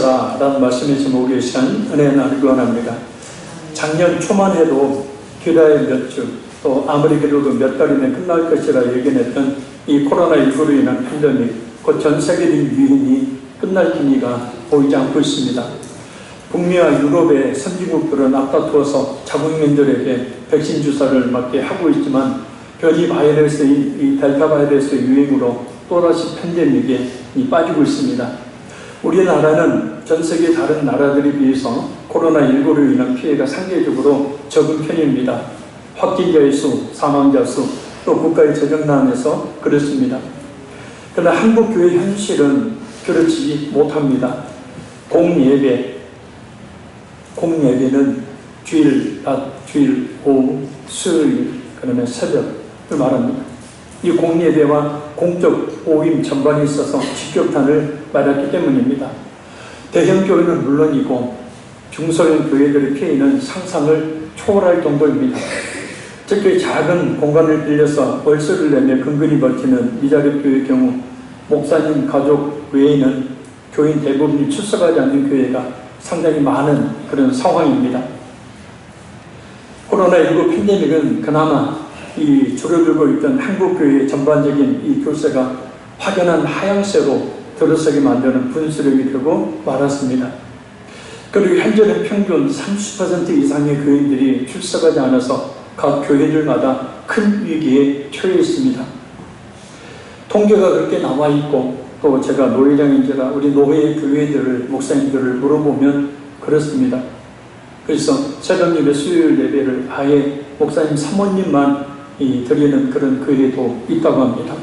있어라 라는 말씀의 제목의 시간 은혜 나누기 원합니다. 작년 초만 해도 기다의 몇 주, 또 아무리 길어도 몇 달이면 끝날 것이라 예견했던 이 코로나19로 인한 팬데믹, 곧 전 세계적인 유행이 끝날 기미가 보이지 않고 있습니다. 북미와 유럽의 선진국들은 앞다투어서 자국민들에게 백신 주사를 맞게 하고 있지만 변이 바이러스의 이 델타 바이러스의 유행으로 또다시 팬데믹에 빠지고 있습니다. 우리나라는 전 세계 다른 나라들에 비해서 코로나19로 인한 피해가 상대적으로 적은 편입니다. 확진자의 수, 사망자 수, 또 국가의 재정난에서 그렇습니다. 그러나 한국 교회 현실은 그렇지 못합니다. 공예배는 주일, 오후, 수요일, 그러면 새벽을 말합니다. 이 공예배와 공적 모임 전반에 있어서 직격탄을 맞았기 때문입니다. 대형 교회는 물론이고 중소형 교회들의 피해는 상상을 초월할 정도입니다. 특히 작은 공간을 빌려서 월세를 내며 근근히 버티는 미자립 교회의 경우 목사님 가족 외에는 교인 대부분이 출석하지 않는 교회가 상당히 많은 그런 상황입니다. 코로나19 팬데믹은 그나마 이 줄어들고 있던 한국교회의 전반적인 이 교세가 확연한 하향세로 들어서게 만드는 분수령이 되고 말았습니다. 그리고 현재는 평균 30% 이상의 교인들이 출석하지 않아서 각 교회들마다 큰 위기에 처해 있습니다. 통계가 그렇게 나와 있고 또 제가 노회장인지라 우리 노회 교회들을 목사님들을 물어보면 그렇습니다. 그래서 새벽 예배 수요일 예배를 아예 목사님 사모님만 드리는 그런 교회도 있다고 합니다.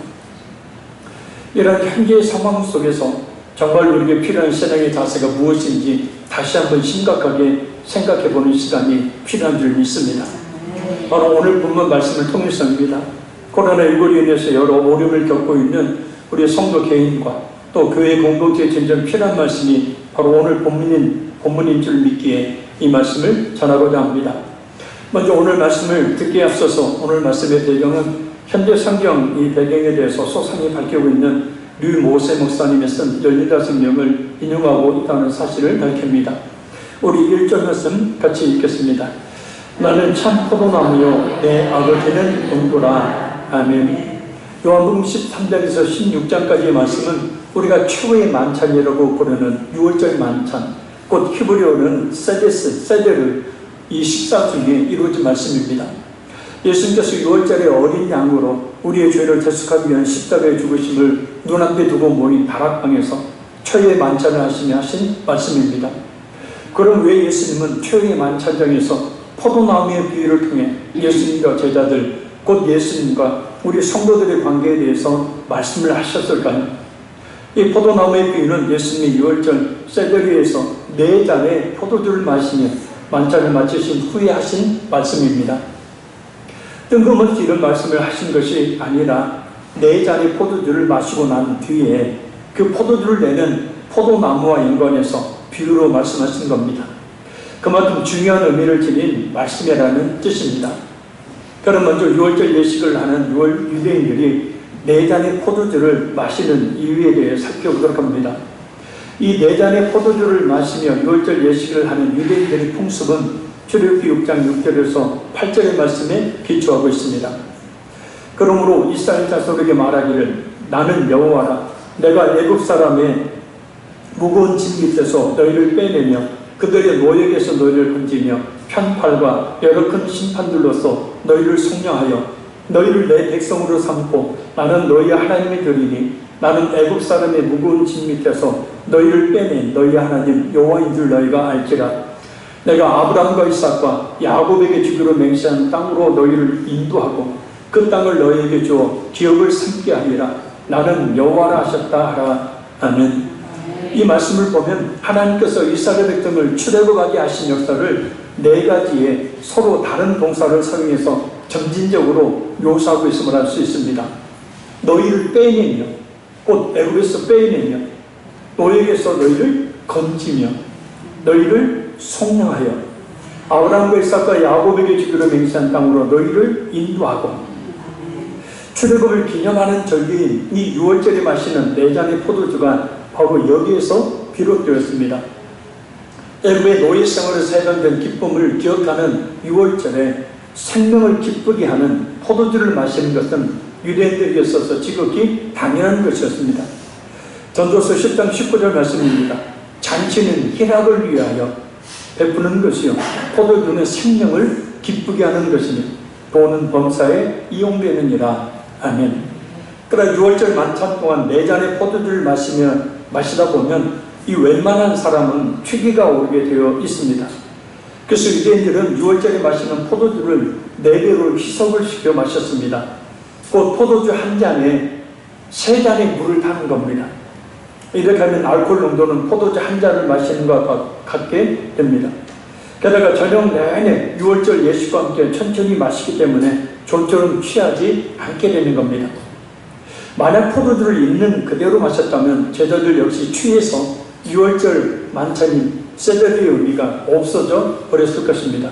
이런 현재의 상황 속에서 정말 우리에게 필요한 신앙의 자세가 무엇인지 다시 한번 심각하게 생각해보는 시간이 필요한 줄 믿습니다. 바로 오늘 본문 말씀을 통해서입니다. 코로나19로 인해서 여러 어려움을 겪고 있는 우리 성도 개인과 또 교회 공동체에 진정 필요한 말씀이 바로 오늘 본문인 줄 믿기에 이 말씀을 전하고자 합니다. 먼저 오늘 말씀을 듣기에 앞서서 오늘 말씀의 배경은 현대 성경 이 배경에 대해서 소상히 밝히고 있는 류 모세 목사님의 쓴 15명을 인용하고 있다는 사실을 밝힙니다. 우리 1절 말씀 같이 읽겠습니다. 나는 참 포도나무요 내 아버지는 은구라. 아멘. 요한복음 13장에서 16장까지의 말씀은 우리가 최후의 만찬이라고 부르는 6월절 만찬, 곧 히브리어는 세데르 이 식사 중에 이루어진 말씀입니다. 예수님께서 6월절에 어린 양으로 우리의 죄를 대속하기 위한 십자가의 죽으심을 눈앞에 두고 모인 다락방에서 최후의 만찬을 하시며 하신 말씀입니다. 그럼 왜 예수님은 최후의 만찬장에서 포도나무의 비유를 통해 예수님과 제자들, 곧 예수님과 우리 성도들의 관계에 대해서 말씀을 하셨을까요? 이 포도나무의 비유는 예수님이 6월절 세데르에서 4잔의 포도주를 마시며 만찬을 마치신 후에 하신 말씀입니다. 뜬금없이 이런 말씀을 하신 것이 아니라 4잔의 포도주를 마시고 난 뒤에 그 포도주를 내는 포도나무와 연관해서 비유로 말씀하신 겁니다. 그만큼 중요한 의미를 지닌 말씀이라는 뜻입니다. 그럼 먼저 6월절 예식을 하는 유대인들이 4잔의 포도주를 마시는 이유에 대해 살펴보도록 합니다. 이 4잔의 포도주를 마시며 6월절 예식을 하는 유대인들의 풍습은 출애굽기 6장 6절에서 8절의 말씀에 기초하고 있습니다. 그러므로 이스라엘 자손에게 말하기를 나는 여호와라. 내가 애굽 사람의 무거운 짐 밑에서 너희를 빼내며 그들의 노역에서 너희를 건지며 편팔과 여러 큰 심판들로서 너희를 속량하여 너희를 내 백성으로 삼고 나는 너희 하나님이 되리니 나는 애굽 사람의 무거운 짐 밑에서 너희를 빼낸 너희 하나님 여호와인 줄 너희가 알지라. 내가 아브라함과 이삭과 야곱에게 주기로 맹세한 땅으로 너희를 인도하고 그 땅을 너희에게 주어 기업을 삼게 하리라. 나는 여호와라 하셨다 하라. 아멘. 이 말씀을 보면 하나님께서 이스라엘 백성을 출애굽하게 하신 역사를 4가지의 서로 다른 동사를 사용해서 점진적으로 묘사하고 있음을 알 수 있습니다. 너희를 빼내며, 곧 애굽에서 빼내며, 노역에서 너희를 건지며, 너희를 속량하여 아브라함과 이삭과 야곱에게 주기로 맹세한 땅으로 너희를 인도하고. 출애굽을 기념하는 절기인 이 6월절에 마시는 4잔의 포도주가 바로 여기에서 비롯되었습니다. 애굽의 노예 생활을 살던 기쁨을 기억하는 6월절에 생명을 기쁘게 하는 포도주를 마시는 것은 유대인들에게 있어서 지극히 당연한 것이었습니다. 전도서 10장 19절 말씀입니다. 잔치는 희락을 위하여 베푸는 것이요 포도주는 생명을 기쁘게 하는 것이니 돈은 범사에 이용되느니라. 아멘. 그러나 6월절 만찬 동안 4잔의 포도주를 마시다 보면 이 웬만한 사람은 취기가 오르게 되어 있습니다. 그래서 유대인들은 6월절에 마시는 포도주를 4배로 희석을 시켜 마셨습니다. 곧 포도주 한 잔에 3잔의 물을 타는 겁니다. 이렇게 하면 알코올 농도는 포도주 한 잔을 마시는 것과 같게 됩니다. 게다가 저녁 내내 6월절 예식과 함께 천천히 마시기 때문에 좀처럼 취하지 않게 되는 겁니다. 만약 포도주를 있는 그대로 마셨다면 제자들 역시 취해서 6월절 만찬인 세데르의 의미가 없어져 버렸을 것입니다.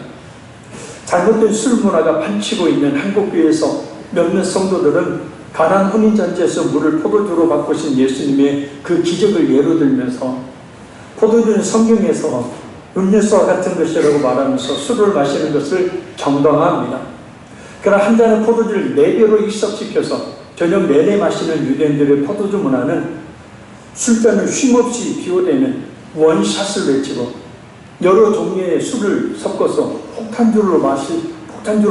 잘못된 술 문화가 판치고 있는 한국교회에서 몇몇 성도들은 가나안 혼인잔치에서 물을 포도주로 바꾸신 예수님의 그 기적을 예로 들면서 포도주는 성경에서 음료수와 같은 것이라고 말하면서 술을 마시는 것을 정당화합니다. 그러나 한 잔의 포도주를 4배로 희석시켜서 저녁 내내 마시는 유대인들의 포도주 문화는 술잔을 쉼없이 비워대는 원샷을 외치고 여러 종류의 술을 섞어서 폭탄주로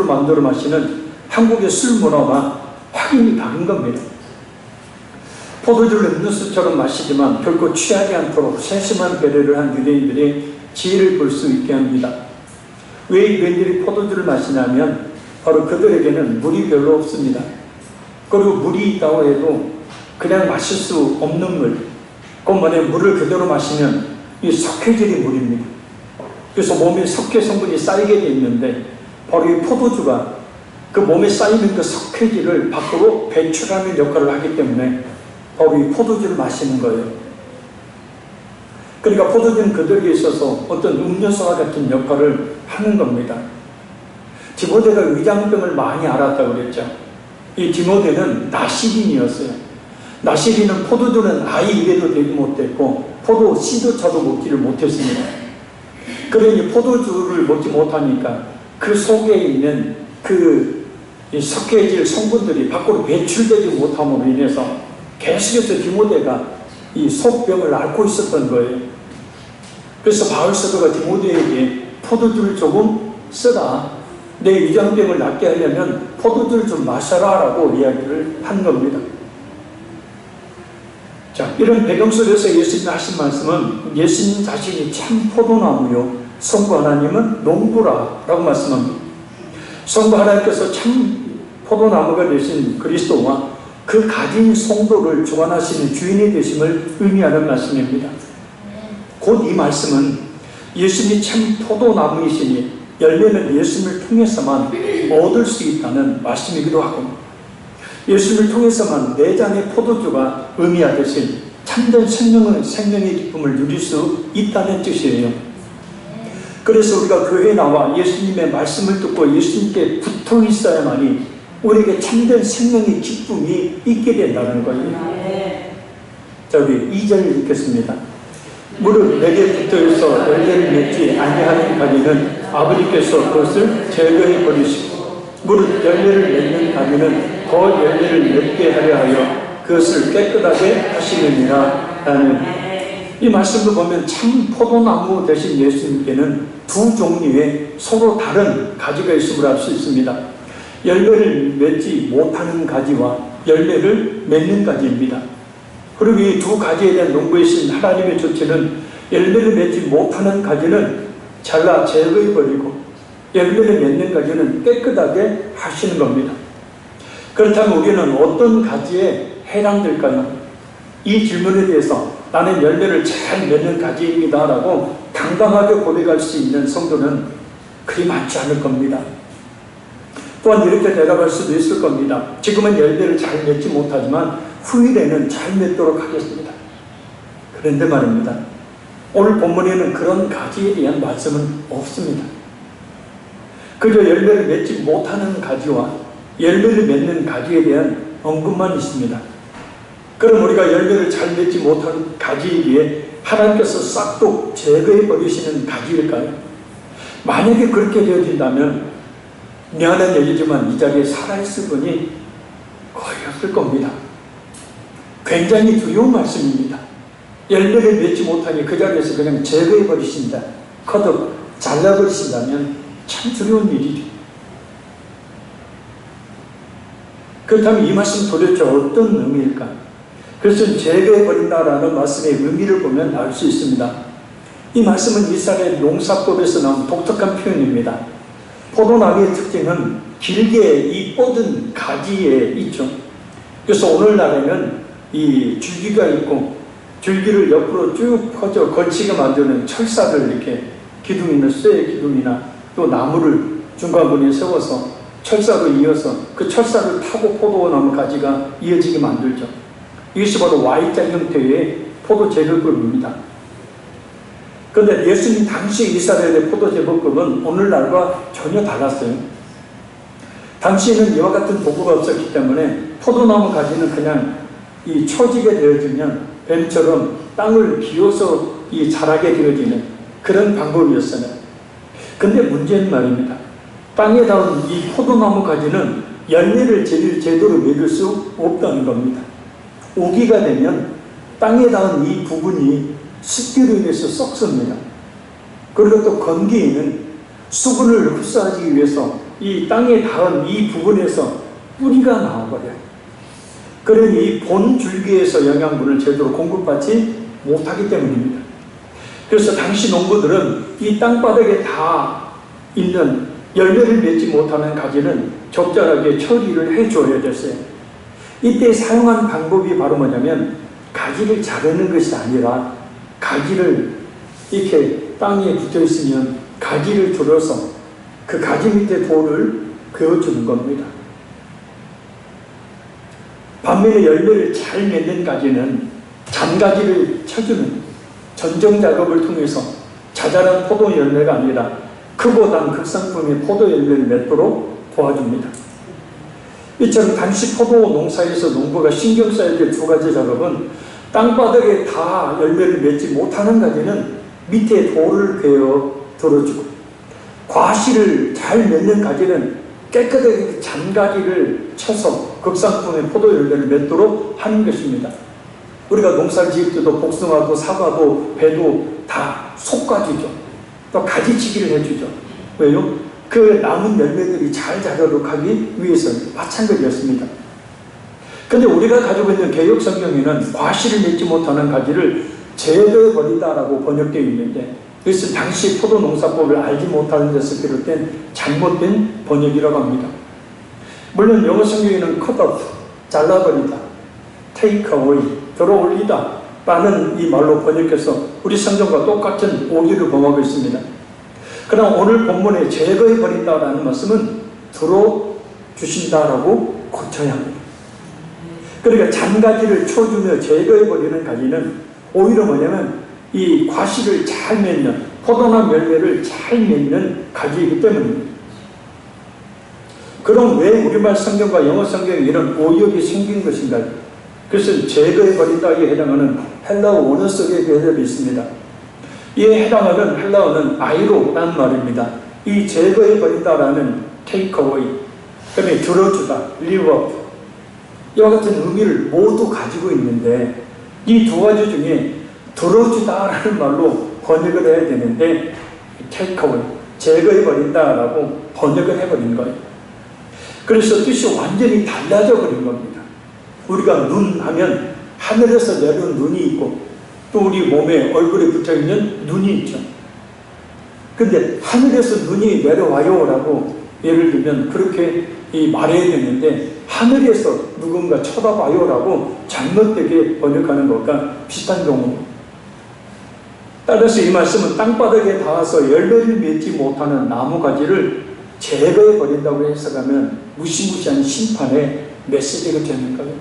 만들어 마시는 한국의 술 문화와 확연히 다른 겁니다. 포도주를 음료수처럼 마시지만 결코 취하지 않도록 세심한 배려를 한 유대인들의 지혜를 볼 수 있게 합니다. 왜 유대인들이 포도주를 마시냐면 바로 그들에게는 물이 별로 없습니다. 그리고 물이 있다고 해도 그냥 마실 수 없는 물, 그만에 물을 그대로 마시면 이 석회질이 물입니다. 그래서 몸에 석회 성분이 쌓이게 돼 있는데 바로 이 포도주가 그 몸에 쌓이는 그 석회질을 밖으로 배출하는 역할을 하기 때문에 바로 이 포도주를 마시는 거예요. 그러니까 포도주는 그들에게 있어서 어떤 음료수와 같은 역할을 하는 겁니다. 디모데가 위장병을 많이 앓았다고 그랬죠. 이 디모데는 나시린이었어요. 나시린은 포도주는 아예 입에도 대지 못했고 포도 씨조차도 먹지를 못했습니다. 그러니 포도주를 먹지 못하니까 그 속에 있는 그 석회질 성분들이 밖으로 배출되지 못함으로 인해서 계속해서 디모데가 이 속병을 앓고 있었던 거예요. 그래서 바울 사도가 디모데에게 포도주를 조금 쓰라. 내 위장병을 낫게 하려면 포도주를 좀 마셔라 라고 이야기를 한 겁니다. 자, 이런 배경 속에서 예수님이 하신 말씀은 예수님 자신이 참 포도나무요 성부 하나님은 농부라 라고 말씀합니다. 성부 하나님께서 참 포도나무가 되신 그리스도와 그 가진 성도를 주관하시는 주인이 되심을 의미하는 말씀입니다. 곧 이 말씀은 예수님이 참 포도나무이시니 열매는 예수님을 통해서만 얻을 수 있다는 말씀이기도 하고 예수님을 통해서만 4잔의 포도주가 의미하듯이 참된 생명의 기쁨을 누릴 수 있다는 뜻이에요. 그래서 우리가 교회에 나와 예수님의 말씀을 듣고 예수님께 붙어 있어야만이 우리에게 참된 생명의 기쁨이 있게 된다는 거예요. 자, 우리 2절 읽겠습니다. 무릇 내게 붙어있어 열매를 맺지 아니하는 가지는 아버지께서 그것을 제거해 버리시고 무릇 열매를 맺는 가지는 더 열매를 맺게 하려 하여 그것을 깨끗하게 하시느니라. 라는 이 말씀을 보면 참 포도나무 대신 예수님께는 두 종류의 서로 다른 가지가 있음을 알 수 있습니다. 열매를 맺지 못하는 가지와 열매를 맺는 가지입니다. 그리고 이 두 가지에 대한 농부이신 하나님의 조치는 열매를 맺지 못하는 가지는 잘라 제거해버리고 열매를 맺는 가지는 깨끗하게 하시는 겁니다. 그렇다면 우리는 어떤 가지에 해당될까요? 이 질문에 대해서 나는 열매를 잘 맺는 가지입니다 라고 당당하게 고백할 수 있는 성도는 그리 많지 않을 겁니다. 또한 이렇게 대답할 수도 있을 겁니다. 지금은 열매를 잘 맺지 못하지만 후일에는 잘 맺도록 하겠습니다. 그런데 말입니다. 오늘 본문에는 그런 가지에 대한 말씀은 없습니다. 그저 열매를 맺지 못하는 가지와 열매를 맺는 가지에 대한 언급만 있습니다. 그럼 우리가 열매를 잘 맺지 못하는 가지이기에 하나님께서 싹둑 제거해 버리시는 가지일까요? 만약에 그렇게 되어진다면 미안한 얘기지만 이 자리에 살아있을 분이 거의 없을 겁니다. 굉장히 두려운 말씀입니다. 열매를 맺지 못하니 그 자리에서 그냥 제거해 버리신다, 컷업 잘라버리신다면 참 두려운 일이죠. 그렇다면 이 말씀 도대체 어떤 의미일까? 그래서 제거해버린다라는 말씀의 의미를 보면 알 수 있습니다. 이 말씀은 이스라엘 농사법에서 나온 독특한 표현입니다. 포도나무의 특징은 길게 이 뻗은 가지에 있죠. 그래서 오늘날에는 이 줄기가 있고 줄기를 옆으로 쭉 퍼져 걸치게 만드는 철사를 이렇게 기둥이나 쇠 기둥이나 또 나무를 중간부에 세워서 철사로 이어서 그 철사를 타고 포도나무 가지가 이어지게 만들죠. 이것이 바로 Y자 형태의 포도 제거법입니다. 그런데 예수님 당시 이스라엘의 포도 제거법은 오늘날과 전혀 달랐어요. 당시에는 이와 같은 도구가 없었기 때문에 포도나무 가지는 그냥 이 처지게 되어지면 뱀처럼 땅을 기어서 이 자라게 되어지는 그런 방법이었어요. 근데 문제는 말입니다. 땅에 닿은 이 포도나무 가지는 열매를 제대로 맺을 수 없다는 겁니다. 우기가 되면 땅에 닿은 이 부분이 습기로 인해서 썩습니다. 그리고 또 건기에는 수분을 흡수하기 위해서 이 땅에 닿은 이 부분에서 뿌리가 나와버려요. 그러니 본 줄기에서 영양분을 제대로 공급받지 못하기 때문입니다. 그래서 당시 농부들은 이 땅바닥에 다 있는 열매를 맺지 못하는 가지는 적절하게 처리를 해줘야 됐어요. 이때 사용한 방법이 바로 뭐냐면 가지를 자르는 것이 아니라 가지를 이렇게 땅에 붙어 있으면 가지를 들어서 그 가지 밑에 돌을 그어주는 겁니다. 반면에 열매를 잘 맺는 가지는 잔가지를 쳐주는 전정 작업을 통해서 자잘한 포도 열매가 아니라 크고 단 극상품의 포도 열매를 맺도록 도와줍니다. 이처럼 당시 포도 농사에서 농부가 신경 써야 될 두 가지 작업은 땅바닥에 다 열매를 맺지 못하는 가지는 밑에 돌을 베어 들어주고, 과실을 잘 맺는 가지는 깨끗하게 잔가지를 쳐서 극상품의 포도 열매를 맺도록 하는 것입니다. 우리가 농사를 지을 때도 복숭아도 사과도 배도 다 속가지죠. 또 가지치기를 해주죠. 왜요? 그 남은 열매들이 잘 자라도록 하기 위해서 마찬가지였습니다. 그런데 우리가 가지고 있는 개역 성경에는 과실을 맺지 못하는 가지를 제거해버린다라고 번역되어 있는데, 이것은 당시 포도 농사법을 알지 못하는 데서 비롯된 잘못된 번역이라고 합니다. 물론 영어 성경에는 cut off, 잘라버리다, take away, 들어올리다 라는 이 말로 번역해서 우리 성경과 똑같은 오류를 범하고 있습니다. 그러나 오늘 본문에 제거해버린다라는 말씀은 들어주신다라고 고쳐야 합니다. 그러니까 잔가지를 쳐주며 제거해버리는 가지는 오히려 뭐냐면 이 과실을 잘 맺는, 포도나무 열매를 잘 맺는 가지이기 때문입니다. 그럼 왜 우리말 성경과 영어 성경에 이런 오역이 생긴 것인가요? 그것은 제거해버린다에 해당하는 헬라어 원어 속에 대답이 있습니다. 이에 해당하는 헬라어는 아이로라는 말입니다. 이 제거해버린다라는 take away, 그다음에 들어주다, live up, 이와 같은 의미를 모두 가지고 있는데, 이 두 가지 중에 들어주다라는 말로 번역을 해야 되는데 take away, 제거해버린다라고 번역을 해버린 거예요. 그래서 뜻이 완전히 달라져 버린 겁니다. 우리가 눈 하면 하늘에서 내려온 눈이 있고 또 우리 몸에 얼굴에 붙어있는 눈이 있죠. 근데 하늘에서 눈이 내려와요 라고 예를 들면 그렇게 말해야 되는데, 하늘에서 누군가 쳐다봐요 라고 잘못되게 번역하는 것과 비슷한 경우입니다. 따라서 이 말씀은 땅바닥에 닿아서 열매를 맺지 못하는 나무가지를 제거해버린다고 해석하면 무시무시한 심판의 메시지가 되는 거예요.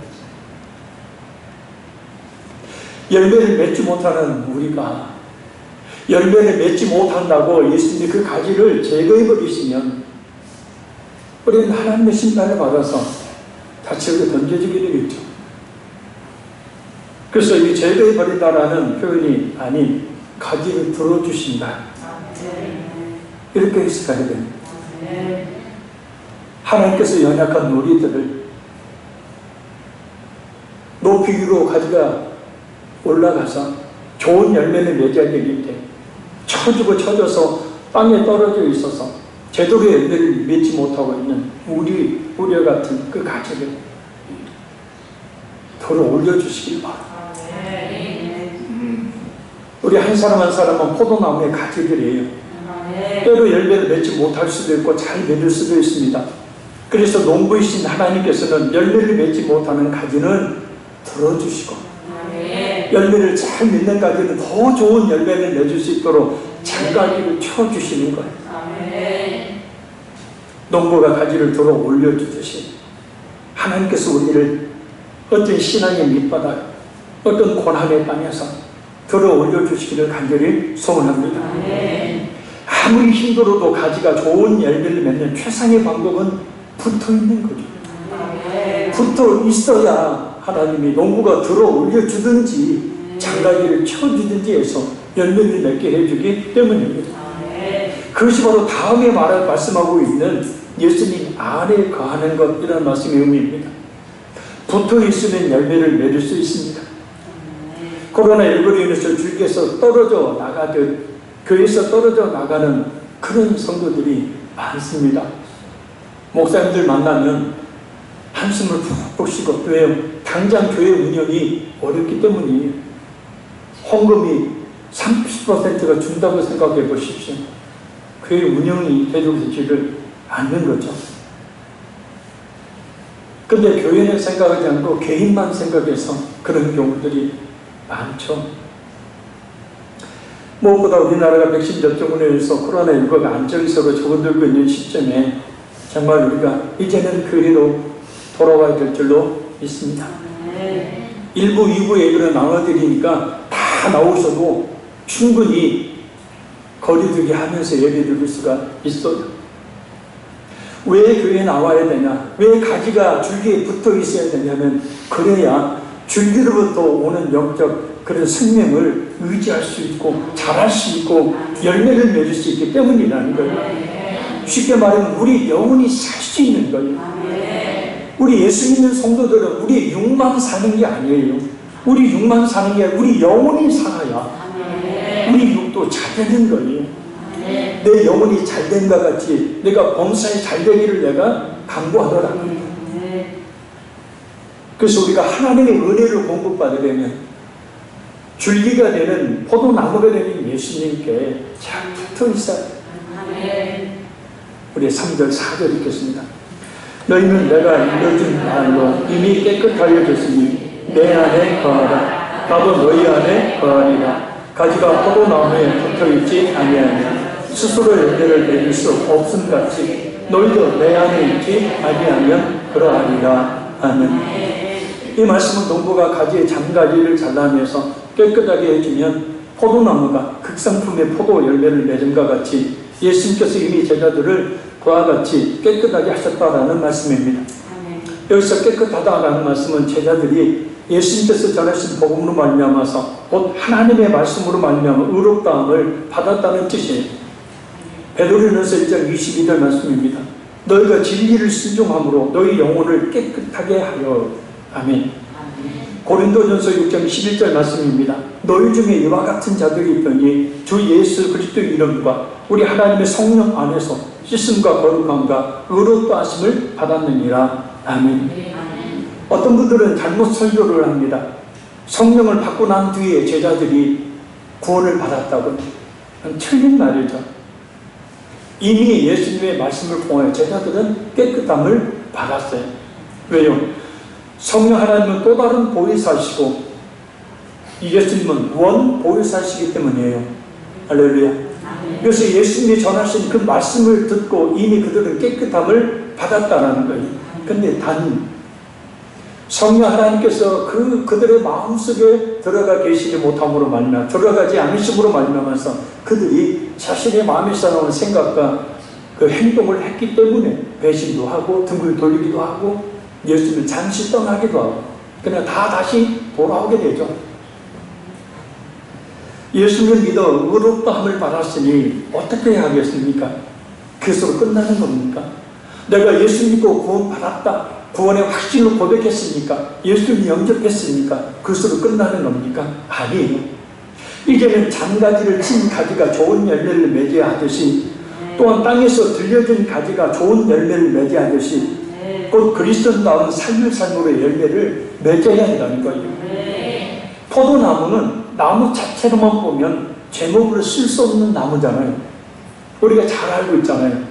열매를 맺지 못하는 우리가 열매를 맺지 못한다고 예수님이 그 가지를 제거해버리시면 우리는 하나님의 심판을 받아서 다치게 던져지게 되겠죠. 그래서 이 제거해버린다라는 표현이 아닌 가지를 들어주신다. 이렇게 해석해야 됩니다. 하나님께서 연약한 우리들을 높이 위로 가지가 올라가서 좋은 열매를 맺어야 되기 때문에 쳐주고 쳐져서 땅에 떨어져 있어서 제대로 열매를 맺지 못하고 있는 우리와 같은 그 가지를 들어 올려주시길 바랍니다. 우리 한 사람 한 사람은 포도나무의 가지들이에요. 때로 열매를 맺지 못할 수도 있고 잘 맺을 수도 있습니다. 그래서 농부이신 하나님께서는 열매를 맺지 못하는 가지는 들어주시고 열매를 잘 맺는 가지는 더 좋은 열매를 맺을 수 있도록 장가지를 쳐주시는 거예요. 농부가 가지를 들어 올려주듯이 하나님께서 우리를 어떤 신앙의 밑바닥, 어떤 고난의 땅에서 들어 올려주시기를 간절히 소원합니다. 아무리 힘들어도 가지가 좋은 열매를 맺는 최상의 방법은 붙어있는 거죠. 붙어 있어야 하나님이 농부가 들어 올려주든지 장가지를 쳐주든지 해서 열매를 맺게 해주기 때문입니다. 그것이 바로 다음에 말씀하고 있는 예수님 안에 거하는 것, 이런 말씀의 의미입니다. 붙어 있으면 열매를 맺을 수 있습니다. 코로나19로 인해서 줄기에서 떨어져 나가듯 교회에서 떨어져 나가는 그런 성도들이 많습니다. 목사님들 만나면 한숨을 푹푹 쉬고, 왜요? 당장 교회 운영이 어렵기 때문이에요. 헌금이 30%가 준다고 생각해 보십시오. 교회 운영이 되지를 않는 거죠. 근데 교회는 생각하지 않고 개인만 생각해서 그런 경우들이 많죠. 무엇보다 우리나라가 백신 접종으로 해서 코로나19가 안정적으로 접어들고 있는 시점에 정말 우리가 이제는 교회로 돌아와야 될 줄로 믿습니다. 1부, 2부 예배를 나눠드리니까 다 나오셔도 충분히 거리두기 하면서 예배 드릴 수가 있어요. 왜 교회에 나와야 되냐? 왜 가지가 줄기에 붙어 있어야 되냐면, 그래야 줄기로부터 오는 영적 그런 생명을 의지할 수 있고 잘할 수 있고 열매를 맺을 수 있기 때문이라는 거예요. 쉽게 말하면 우리 영혼이 살 수 있는 거예요. 우리 예수 믿는 성도들은 우리 육만 사는 게 아니에요. 우리 육만 사는 게 아니라 우리 영혼이 살아야 우리 육도 잘 되는 거예요. 내 영혼이 잘 된과 같이 내가 범사에 잘 되기를 내가 간구하더라는 거예요. 그래서 우리가 하나님의 은혜를 공급받으려면 줄기가 되는 포도나무가 되는 예수님께 잘 붙어 있어야 돼요. 우리 3절 4절 읽겠습니다. 너희는 내가 일러준 말로 이미 깨끗하여 졌으니 내 안에 거하라. 나도 너희 안에 거하리라. 가지가 포도나무에 붙어있지 아니하며 스스로 열매를 맺을 수 없음같이 너희도 내 안에 있지 아니하면 그러하리라. 아멘. 이 말씀은 농부가 가지의 잔가지를 잘라내서 깨끗하게 해주면 포도나무가 극상품의 포도 열매를 맺음과 같이 예수님께서 이미 제자들을 그와 같이 깨끗하게 하셨다라는 말씀입니다. 여기서 깨끗하다라는 말씀은 제자들이 예수님께서 전하신 복음으로 말미암아서 곧 하나님의 말씀으로 말미암아 의롭다함을 받았다는 뜻이에요. 베드로전서 1장 22절 말씀입니다. 너희가 진리를 순종함으로 너희 영혼을 깨끗하게 하여. 아멘. 고린도전서 6장 11절 말씀입니다. 너희 중에 이와 같은 자들이 있더니 주 예수 그리스도의 이름과 우리 하나님의 성령 안에서 씻음과 거룩함과 의롭다 하심을 받았느니라. 아멘. 어떤 분들은 잘못 설교를 합니다. 성령을 받고 난 뒤에 제자들이 구원을 받았다고. 틀린 말이죠. 이미 예수님의 말씀을 통하여 제자들은 깨끗함을 받았어요. 왜요? 성령 하나님은 또 다른 보혜사시고 예수님은 원 보혜사시기 때문이에요. 할렐루야. 그래서 예수님이 전하신 그 말씀을 듣고 이미 그들은 깨끗함을 받았다는 거예요. 근데 단 성령 하나님께서 그들의 마음속에 들어가 계시지 못함으로 말미암아 들어가지 않으심으로 말미암아서 그들이 자신의 마음에서 나오는 생각과 그 행동을 했기 때문에 배신도 하고 등을 돌리기도 하고 예수님을 잠시 떠나기도 하고 그러나 다시 돌아오게 되죠. 예수를 믿어 의롭다함을 받았으니 어떻게 해야 하겠습니까? 그것으로 끝나는 겁니까? 내가 예수 믿고 구원받았다, 구원의 확신을 고백했으니까, 예수를 영접했으니까 그것으로 끝나는 겁니까? 아니에요. 이제는 잔가지를 친 가지가 좋은 열매를 맺어야 하듯이, 또한 땅에서 들려진 가지가 좋은 열매를 맺어야 하듯이, 곧 그리스도다운 삶의 열매를 맺어야 한다는 거예요. 포도나무는 나무 자체로만 보면 제목으로 쓸 수 없는 나무잖아요. 우리가 잘 알고 있잖아요.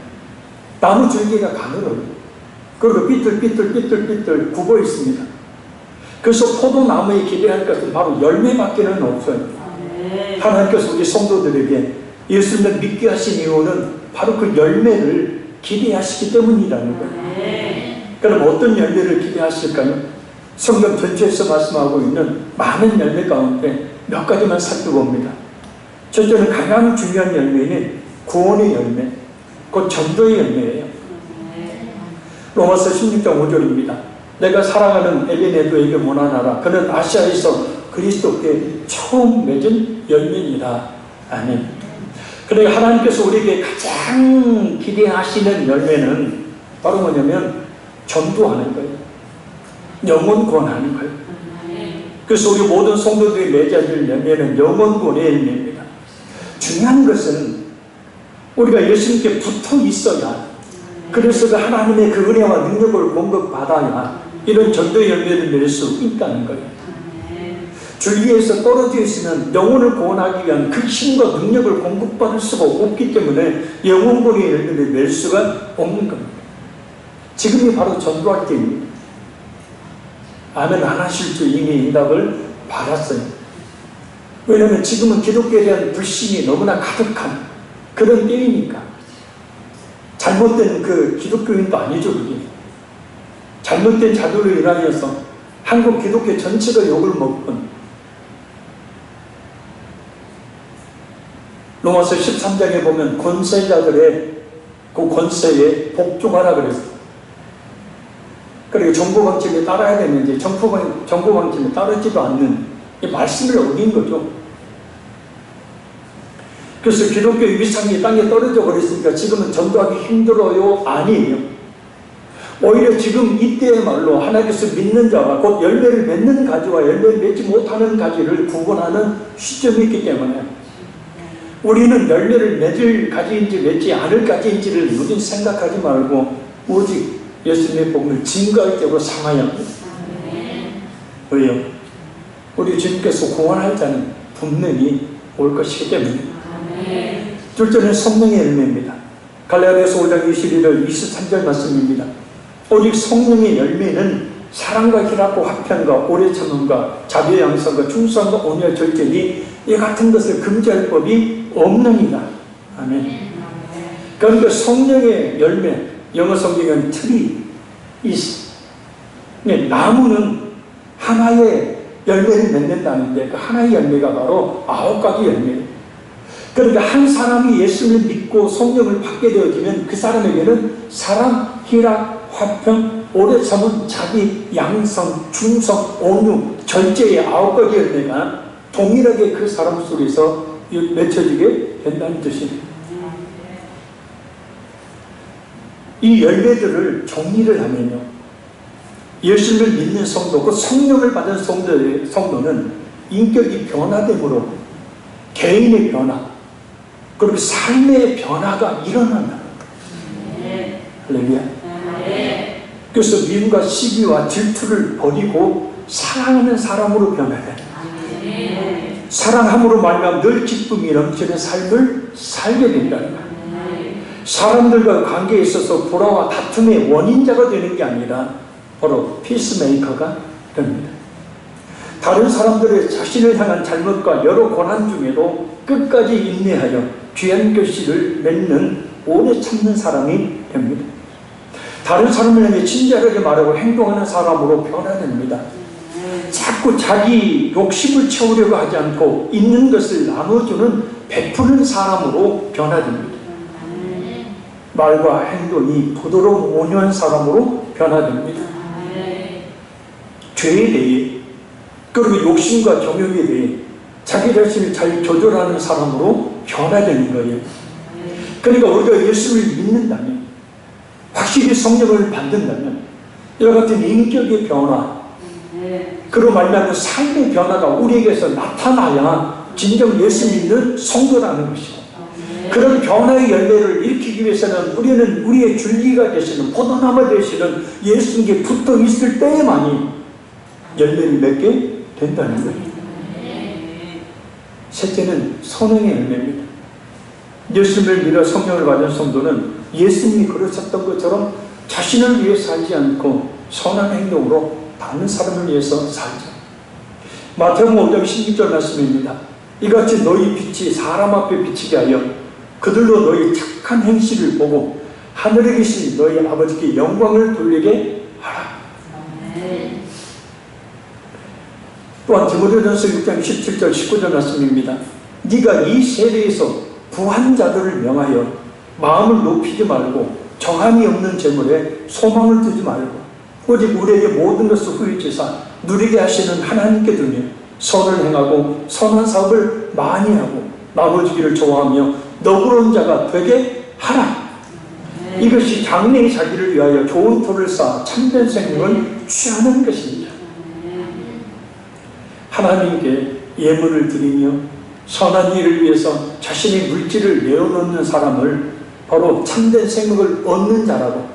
나무 줄기가 가늘어요. 그리고 삐뚤 굽어 있습니다. 그래서 포도나무에 기대할 것은 바로 열매밖에는 없어요. 하나님께서 우리 성도들에게 예수님을 믿게 하신 이유는 바로 그 열매를 기대하시기 때문이라는 거예요. 그럼 어떤 열매를 기대하실까요? 성경 전체에서 말씀하고 있는 많은 열매 가운데 몇 가지만 살펴봅니다. 첫째는 가장 중요한 열매는 구원의 열매, 곧 전도의 열매예요. 로마서 16장 5절입니다. 내가 사랑하는 에베네도에게 문안하라. 그는 아시아에서 그리스도께 처음 맺은 열매니라. 아멘. 그러니까 하나님께서 우리에게 가장 기대하시는 열매는 바로 뭐냐면 전도하는 거예요. 영혼 구원하는 거예요. 그래서 우리 모든 성도들이 맺어야 될 열매는 영혼 구원의 열매입니다. 중요한 것은 우리가 예수님께 붙어 있어야, 그래서 그 하나님의 그 은혜와 능력을 공급받아야 이런 전도의 열매를 맺을 수 있다는 거예요. 주 위에서 떨어져 있으면 영혼을 구원하기 위한 그 힘과 능력을 공급받을 수가 없기 때문에 영혼 구원의 열매를 맺을 수가 없는 겁니다. 지금이 바로 전도할 때입니다. 아멘 안 하실 줄 이미 응답을 받았어요. 왜냐하면 지금은 기독교에 대한 불신이 너무나 가득한 그런 때이니까. 잘못된 그 기독교인도 아니죠, 그게. 잘못된 자료로 인하여서 한국 기독교 전체가 욕을 먹은 로마서 13장에 보면 권세자들의 그 권세에 복종하라 그랬어요. 그리고 정보방침에 따라야 되는지 정보방침에 따르지도 않는 이 말씀을 어긴 거죠. 그래서 기독교의 위상이 땅에 떨어져 버렸으니까 지금은 전도하기 힘들어요? 아니에요. 오히려 지금 이때의 말로 하나님께서 믿는 자와 곧 열매를 맺는 가지와 열매를 맺지 못하는 가지를 구분하는 시점이 있기 때문에 우리는 열매를 맺을 가지인지 맺지 않을 가지인지를 무슨 생각하지 말고 오직 예수님의 복음을 증거할 때로 삼아야 합니다. 왜요? 우리 주님께서 구원할 자는 분명히 올 것이기 때문에. 둘째는 성령의 열매입니다. 갈라디아서 5장 21절 23절 말씀입니다. 오직 성령의 열매는 사랑과 희락과 화평과 오래 참음과 자비의 양성과 충성과 온유와 절제니 이 같은 것을 금지할 법이 없느니라. 아멘. 그러니까 성령의 열매, 영어 성경은 트리, 나무는 하나의 열매를 맺는다는데 그 하나의 열매가 바로 9가지 열매예요. 그러니까 한 사람이 예수를 믿고 성령을 받게 되어지면 그 사람에게는 사랑, 희락, 화평, 오래 참음, 자비, 양성, 충성, 온유, 절제의 9가지 열매가 동일하게 그 사람 속에서 맺혀지게 된다는 뜻입니다. 이 열매들을 정리를 하면요, 예수를 믿는 성도, 그 성령을 받은 성도는 인격이 변화됨으로 개인의 변화, 그리고 삶의 변화가 일어난다. 할렐루야. 그래서 미움과 시기와 질투를 버리고 사랑하는 사람으로 변화해. 사랑함으로 말미암아 늘 기쁨이 넘치는 삶을 살게 된다는 거예요. 사람들과 관계에 있어서 불화와 다툼의 원인자가 되는 게 아니라 바로 피스메이커가 됩니다. 다른 사람들의 자신을 향한 잘못과 여러 고난 중에도 끝까지 인내하여 귀한 결실을 맺는 오래 참는 사람이 됩니다. 다른 사람을 향해 친절하게 말하고 행동하는 사람으로 변화됩니다. 자꾸 자기 욕심을 채우려고 하지 않고 있는 것을 나눠주는 베푸는 사람으로 변화됩니다. 말과 행동이 부드러운 온유한 사람으로 변화됩니다. 죄에 대해 그리고 욕심과 정욕에 대해 자기 자신을 잘 조절하는 사람으로 변화되는 거예요. 그러니까 우리가 예수를 믿는다면, 확실히 성령을 받는다면 이와 같은 인격의 변화, 그로 말미암아 삶의 변화가 우리에게서 나타나야 진정 예수 믿는 성도라는 것이고, 그런 변화의 열매를 일으키기 위해서는 우리는 우리의 줄기가 되시는 포도나무 되시는 예수님께 붙어 있을 때에만이 열매를 맺게 된다는 거예요. 셋째는 선행의 열매입니다. 예수님을 믿어 성령을 받은 성도는 예수님이 그러셨던 것처럼 자신을 위해 살지 않고 선한 행동으로 다른 사람을 위해서 살죠. 마태복음 5장 16절 말씀입니다. 이같이 너희 빛이 사람 앞에 비치게 하여 그들로 너희 착한 행실을 보고 하늘에 계신 너희 아버지께 영광을 돌리게 하라. 또한 디모데전서 6장 17절 19절 말씀입니다. 네가 이 세대에서 부한 자들을 명하여 마음을 높이지 말고 정함이 없는 재물에 소망을 두지 말고 오직 우리에게 모든 것을 후일지사 누리게 하시는 하나님께 두며 선을 행하고 선한 사업을 많이 하고 나눠주기를 좋아하며 너그러운 자가 되게 하라. 이것이 장래의 자기를 위하여 좋은 토를 쌓아 참된 생명을 취하는 것입니다. 하나님께 예물을 드리며 선한 일을 위해서 자신의 물질을 내어놓는 사람을 바로 참된 생명을 얻는 자라고,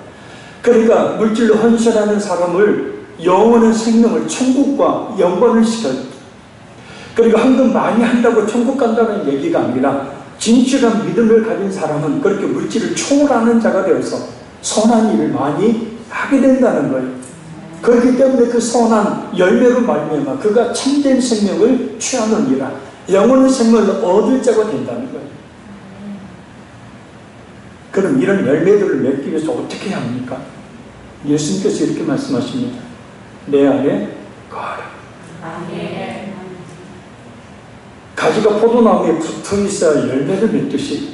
그러니까 물질로 헌신하는 사람을 영원한 생명을 천국과 영광을 시켜요. 그러니까 헌금 많이 한다고 천국 간다는 얘기가 아니라 진실한 믿음을 가진 사람은 그렇게 물질을 초월하는 자가 되어서 선한 일을 많이 하게 된다는 거예요. 그렇기 때문에 그 선한 열매로 말미암아 그가 참된 생명을 취하느니라, 영원한 생명을 얻을 자가 된다는 거예요. 그럼 이런 열매들을 맺기 위해서 어떻게 해야 합니까? 예수님께서 이렇게 말씀하십니다. 내 안에 거하라. 가지가 포도나무에 붙어 있어야 열매를 맺듯이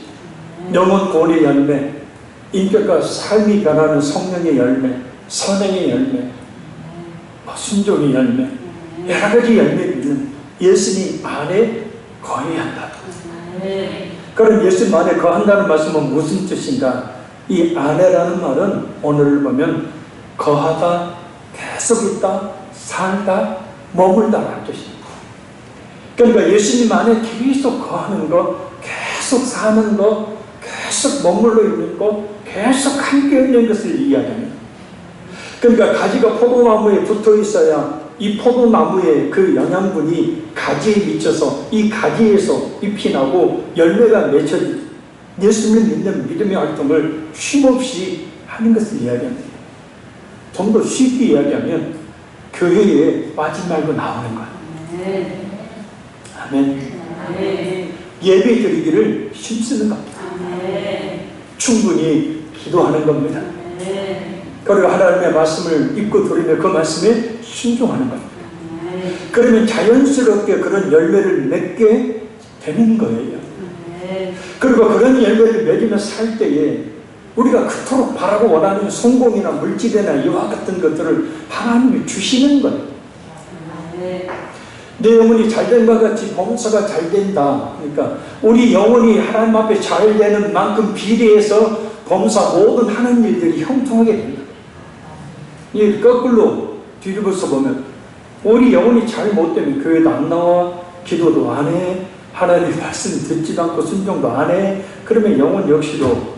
영혼 구원의 열매, 인격과 삶이 변하는 성령의 열매, 선행의 열매, 순종의 열매, 여러 가지 열매를 있는 예수님 안에 거해야 한다. 그럼 예수님 안에 거한다는 말씀은 무슨 뜻인가? 이 안에라는 말은 오늘 보면 거하다, 계속 있다, 살다, 머물다라는 뜻입니다. 그러니까 예수님 안에 계속 거하는 것, 계속 사는 것, 계속 머물러 있는 것, 계속 함께 있는 것을 이야기합니다. 그러니까 가지가 포도나무에 붙어 있어야 이 포도나무의 그 영양분이 가지에 미쳐서 이 가지에서 잎이 나고 열매가 맺혀 예수님을 믿는 믿음의 활동을 쉼없이 하는 것을 이야기합니다. 좀 더 쉽게 이야기하면 교회에 빠지 말고 나오는 거예요. 아멘. 예배 드리기를 힘쓰는 겁니다. 충분히 기도하는 겁니다. 그리고 하나님의 말씀을 읽고 들으며 그 말씀에 순종하는 겁니다. 그러면 자연스럽게 그런 열매를 맺게 되는 거예요. 그리고 그런 열매를 맺으며 살 때에 우리가 그토록 바라고 원하는 성공이나 물질이나 이와 같은 것들을 하나님이 주시는 거예요. 내 영혼이 잘된과 같이 범사가 잘된다. 그러니까 우리 영혼이 하나님 앞에 잘되는 만큼 비례해서 범사 모든 하는 일들이 형통하게 된다. 이 거꾸로 뒤집어서 보면 우리 영혼이 잘 못되면 교회도 안 나와, 기도도 안 해, 하나님의 말씀 듣지도 않고 순종도 안 해. 그러면 영혼 역시도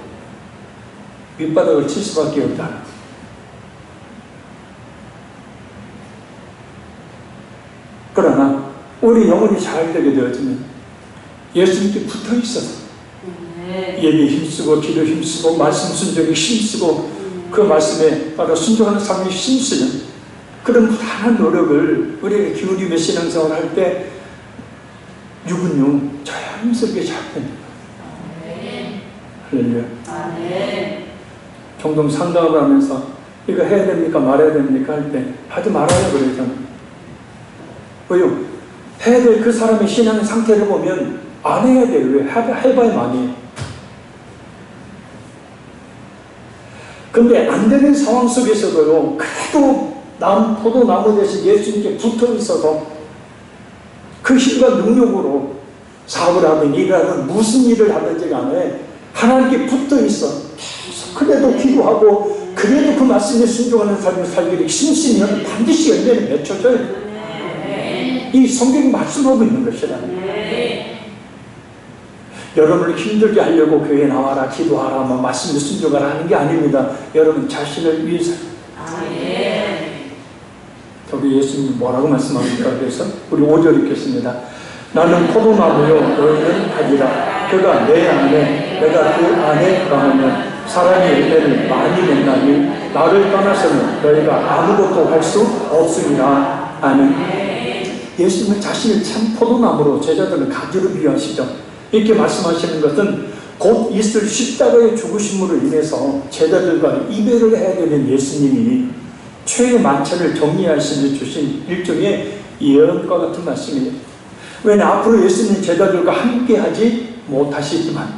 밑바닥을 칠 수밖에 없다. 그러나 우리 영혼이 잘 되게 되어지면 예수님께 붙어 있어서 예배 힘쓰고 기도 힘쓰고 말씀 순종에 힘쓰고 그 말씀에 따라 순종하는 삶이 힘쓰는 그런 무한한 노력을 우리에게 기울이며 신앙생활을 할 때 육은 육 자연스럽게 잘 됩니다. 할렐루야. 종종 상담을 하면서 이거 해야 됩니까 말아야 됩니까 할 때 하지 말아야 그러잖아요. 왜요? 해야 될 그 사람의 신앙 상태를 보면 안 해야 돼요. 왜? 해봐야 많이 해요. 근데 안 되는 상황 속에서도요, 그래도 포도나무 대신 예수님께 붙어 있어서 그 힘과 능력으로 사업을 하든 일을 하든 무슨 일을 하든지 간에 하나님께 붙어 있어. 그래도 기도하고 그래도 그 말씀에 순종하는 삶을 살기를 힘쓰면 반드시 열매는 맺혀져요. 이 성경이 말씀하고 있는 것이라. 여러분을 힘들게 하려고 교회에 나와라, 기도하라, 말씀에 순종하라 하는 게 아닙니다. 여러분 자신을 위해서. 저기 예수님 뭐라고 말씀합니까? 그래서 우리 5절 읽겠습니다. 나는 포도나무요 너희는 가지라. 그가 내 안에 내가 그 안에 거하면 사람이 열매를 많이 맺나니 나를 떠나서는 너희가 아무것도 할 수 없으리라. 아멘. 예수님은 자신을 참 포도나무로 제자들을 가지로 비유하시죠. 이렇게 말씀하시는 것은 곧 있을 십자가의 죽으심으로 인해서 제자들과 이별을 해야 되는 예수님이 최후의 만찬을 정리하시며 주신 일종의 예언과 같은 말씀이에요. 왜냐 앞으로 예수님 제자들과 함께 하지 못하시지만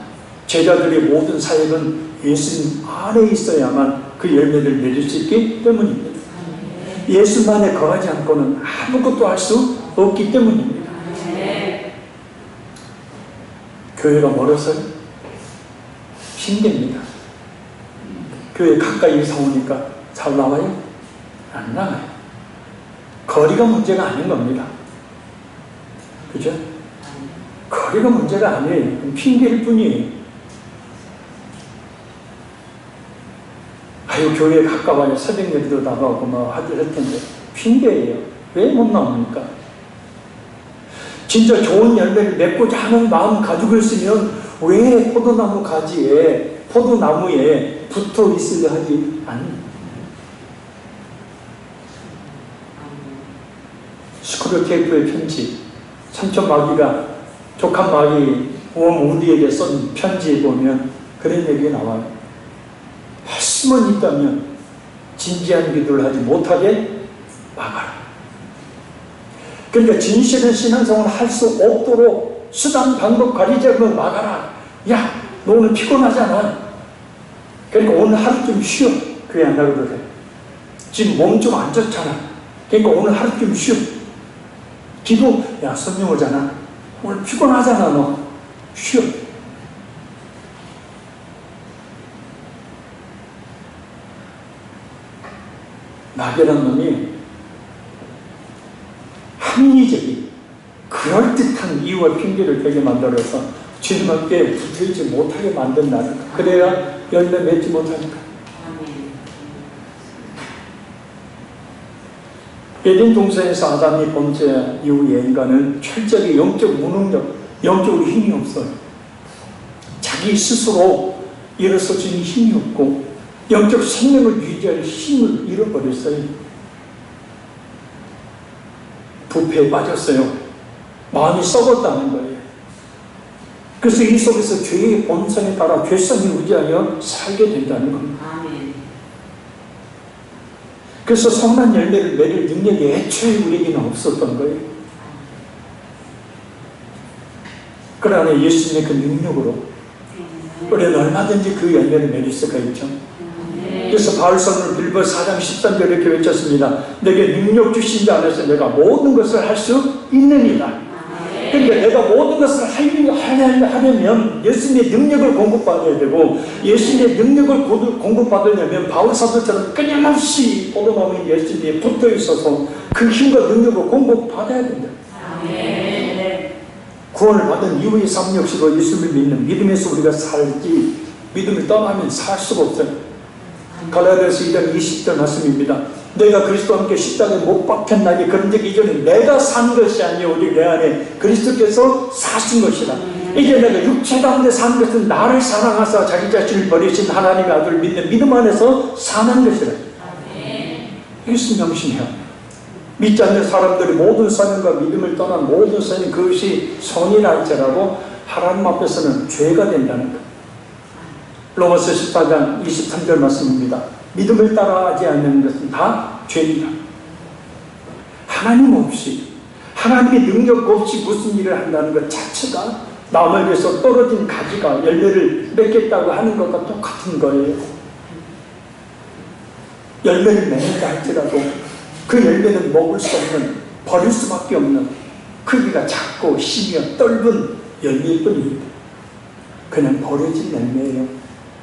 제자들의 모든 사역은 예수님 안에 있어야만 그 열매를 맺을 수 있기 때문입니다. 예수만에 거하지 않고는 아무것도 할 수 없기 때문입니다. 교회가 멀어서 핑계입니다. 교회 가까이 사오니까 잘 나와요? 안 나와요. 거리가 문제가 아닌 겁니다. 그죠? 거리가 문제가 아니에요. 핑계일 뿐이에요. 아유, 교회에 가까워야 새벽 예배도 나가고 할 텐데 핑계예요. 왜 못 나옵니까? 진짜 좋은 열매를 맺고자 하는 마음 가지고 있으면 왜 포도나무 가지에 포도나무에 붙어 있으려 하지 않는 스크루테이프의 편지, 삼촌 마귀가 조카 마귀 웜 우디에게 쓴 편지에 보면 그런 얘기가 나와요. 했으면 있다면 진지한 기도를 하지 못하게 막아라. 그러니까 진실한 신앙생활을 할 수 없도록 수단 방법 가리지 않고 막아라. 야, 너 오늘 피곤하잖아. 그러니까 오늘 하루 좀 쉬어. 교회 안 가도 돼. 지금 몸 좀 안 좋잖아. 그러니까 오늘 하루 좀 쉬어. 기도, 야, 성령 오잖아. 오늘 피곤하잖아, 너. 쉬어. 나게란 놈이 합리적인 그럴듯한 이유와 핑계를 대게 만들어서 주님께 붙어있지 못하게 만든다는 것. 그래야 열매 맺지 못하니까. 에덴 동산에서 아담이 범죄 이후에 인간은 철저하게 영적 무능력, 영적으로 힘이 없어요. 자기 스스로 일어서주는 힘이 없고 영적 생명을 유지할 힘을 잃어버렸어요. 부패에 빠졌어요. 마음이 썩었다는 거예요. 그래서 이 속에서 죄의 본성에 따라 죄성이 의지하여 살게 된다는 겁니다. 그래서 선한 열매를 맺을 능력이 애초에 우리에게는 없었던 거예요. 그러나 예수님의 그 능력으로 우리는 얼마든지 그 열매를 맺을 수가 있죠. 그래서 바울서는 빌보 4장 13절에 이렇게 외쳤습니다. 내게 능력 주신 자 안에서 내가 모든 것을 할 수 있느니라. 그러니까 내가 모든 것을 하려면 예수님의 능력을 공급받아야 되고, 예수님의 능력을 공급받으려면 바울사도처럼 끊임없이 포도나무인 예수님에 붙어 있어서 그 힘과 능력을 공급받아야 된다. 구원을 받은 이후의 삶 역시도 예수를 믿는 믿음에서 우리가 살지, 믿음을 떠나면 살 수가 없어요. 갈라디아서 2장 20절 말씀입니다. 내가 그리스도와 함께 십자가에 못 박혔나니 그런즉 이전에 내가 산 것이 아니요 오직 내 안에 그리스도께서 사신 것이라. 이제 내가 육체 가운데 산 것은 나를 사랑하사 자기 자신을 버리신 하나님의 아들을 믿는 믿음 안에서 사는 것이라. 이것을 명심해야 합니다. 믿지 않는 사람들이 모든 선과 믿음을 떠난 모든 선이 그것이 선이라 할지라도 하나님 앞에서는 죄가 된다는 것. 로마서 14장 23절 말씀입니다. 믿음을 따라하지 않는 것은 다 죄입니다. 하나님 없이, 하나님의 능력 없이 무슨 일을 한다는 것 자체가 나무에서 떨어진 가지가 열매를 맺겠다고 하는 것과 똑같은 거예요. 열매를 맺는다 할지라도 그 열매는 먹을 수 없는, 버릴 수밖에 없는 크기가 작고 시며 떫은 열매일 뿐입니다. 그냥 버려질 열매예요.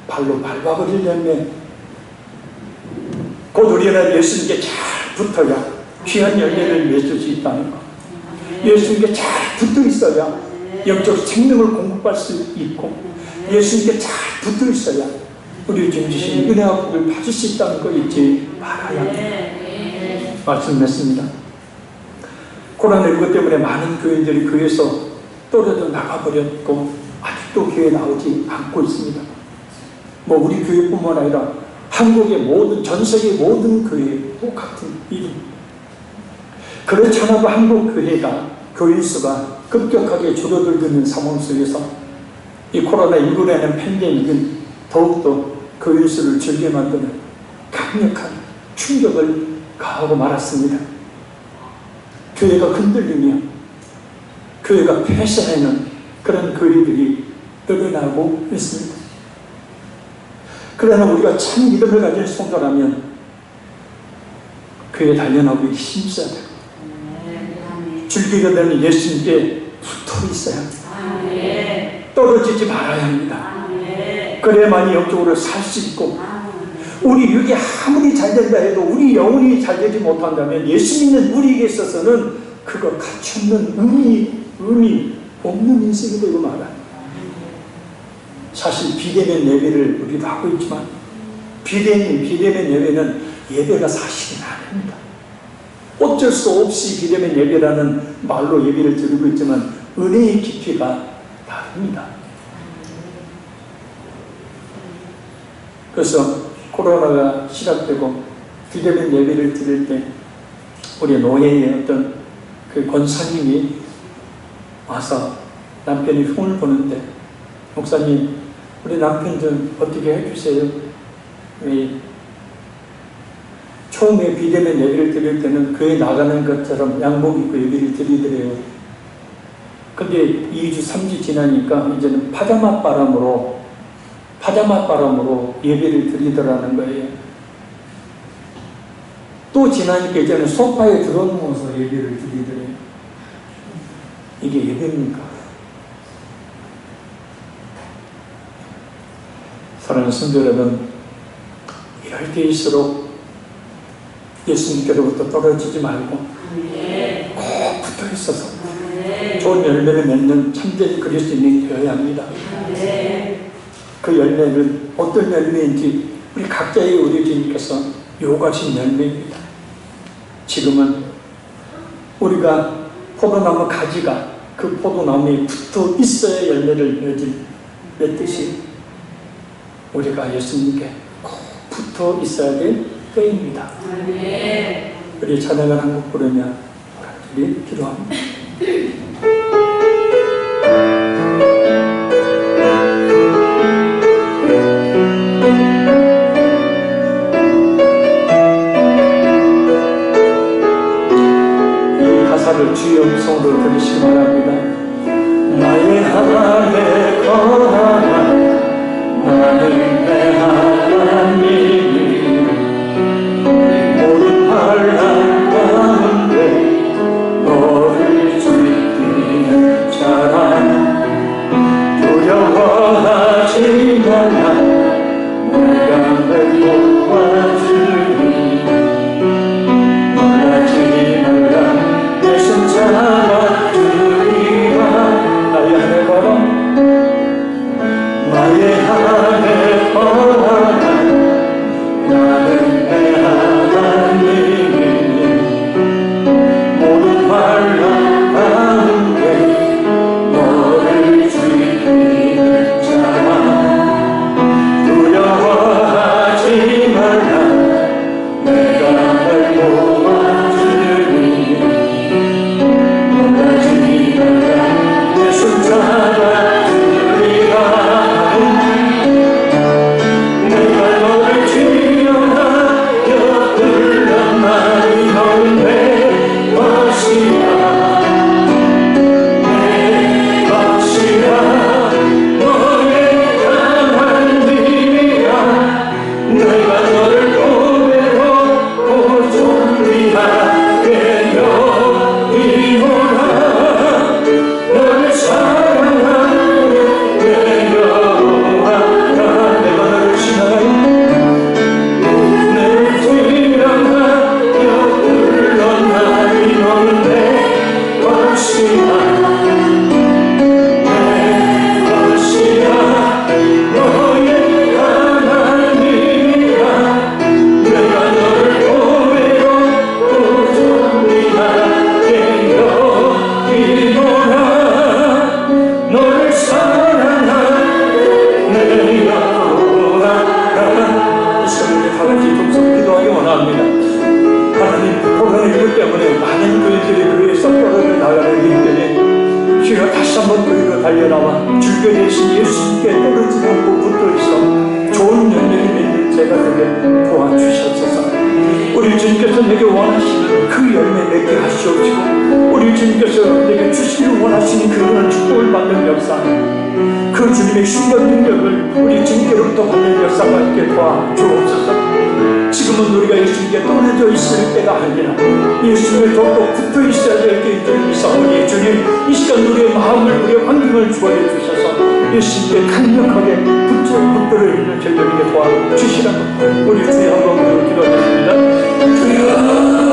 발로 밟아버릴 열매. 곧 우리는 예수님께 잘 붙어야 귀한 열매를 맺을 수 있다는 것. 예수님께 잘 붙어 있어야 영적 생명을 공급할 수 있고, 예수님께 잘 붙어 있어야 우리 주님 주신 은혜와 복을 받을 수 있다는 거 잊지 말아야 합니다. 말씀했습니다. 코로나19 때문에 많은 교인들이 교회에서 떨어져 나가버렸고 아직도 교회에 나오지 않고 있습니다. 뭐 우리 교회뿐만 아니라 한국의 모든, 전 세계 모든 교회 똑같은 일입니다. 그렇지 않아도 한국 교회가 교인 수가 급격하게 줄어들고 있는 상황 속에서 이 코로나19라는 팬데믹은 더욱더 교인 수를 줄게 만드는 강력한 충격을 가하고 말았습니다. 교회가 흔들리며 교회가 폐쇄하는 그런 교회들이 늘어나고 있습니다. 그러나 우리가 참 믿음을 가진 성도라면 교회에 단련하고 힘써야 돼요. 줄기가 되는 예수님께 붙어 있어야 합니다. 떨어지지 말아야 합니다. 그래야만이 영적으로 살 수 있고, 우리 육이 아무리 잘 된다 해도 우리 영혼이 잘 되지 못한다면 예수 믿는 우리에게 있어서는 그거 갖추는 의미 없는 인생이 되고 말아요. 사실 비대면 예배를 우리도 하고 있지만 비대면 예배는 예배가 사실은 아닙니다. 어쩔 수 없이 비대면 예배라는 말로 예배를 드리고 있지만 은혜의 깊이가 다릅니다. 그래서 코로나가 시작되고 비대면 예배를 드릴 때 우리 노예의 어떤 그 권사님이 와서 남편이 흉을 보는데, 목사님 우리 남편 좀 어떻게 해주세요. 처음에 비대면 예배를 드릴 때는 교회 나가는 것처럼 양복 입고 예배를 드리더래요. 근데 2주 3주 지나니까 이제는 파자마 바람으로 예배를 드리더라는 거예요. 또 지나니까 이제는 소파에 들어누워서 예배를 드리더래요. 이게 예배입니까? 사랑하는 성도 여러분, 이럴 때일수록 예수님께로부터 떨어지지 말고 꼭 붙어 있어서 좋은 열매를 맺는 참된 그리스도인이 되어야 합니다. 그 열매는 어떤 열매인지 우리 각자의 우리 주님께서 요구하신 열매입니다. 지금은 우리가 포도나무 가지가 그 포도나무에 붙어 있어야 열매를 맺듯이 우리가 예수님께 꼭 붙어 있어야 될 때입니다. 우리 찬양을 한 곡 부르며 우리 기도합니다. 이 가사를 주의 음성으로 들으시기 바랍니다. 나의 하나님의 거하나 나는 내 하나님이 모든 환난 가운데 너를 지키는 자라. 두려워하지 말라. 내가 널 도와주리. 놀라지 말라. 내 손 잡아주리라. 나의 하늘 걸어 나의 하늘 거하나 나는 내 하나님이 모든 환난 가운데 너를 지키는 자라. 이 시간에 다 같이 동성 기도하기 원합니다. 하나님, 코로나19 때문에 많은 교회들이 교회에서 떨어져 나가는 일들이 주여 다시 한번 교회로 달려나와 주께 대신 예수님께 떨어지지 않고 붙어있어 좋은 연예인 맺는 제가 되게 도와주셨소서. 우리 주님께서 내게 원하시는 그 열매 맺게 하시옵시고, 우리 주님께서 내게 주시길 원하시는 그런 축복을 받는 역사, 그 주님의 신권 능력을 우리 주님께로부터 받는 역사가 있게 도와주옵소서. 지금은 우리가 예수님께 떨어져 있을 때가 아니라 예수님에 더욱 붙어 있어야 될 때인 줄 믿사오니 주님, 이 시간 우리의 마음을, 우리의 환경을 주어내 주셔서 예수님께 강력하게 붙어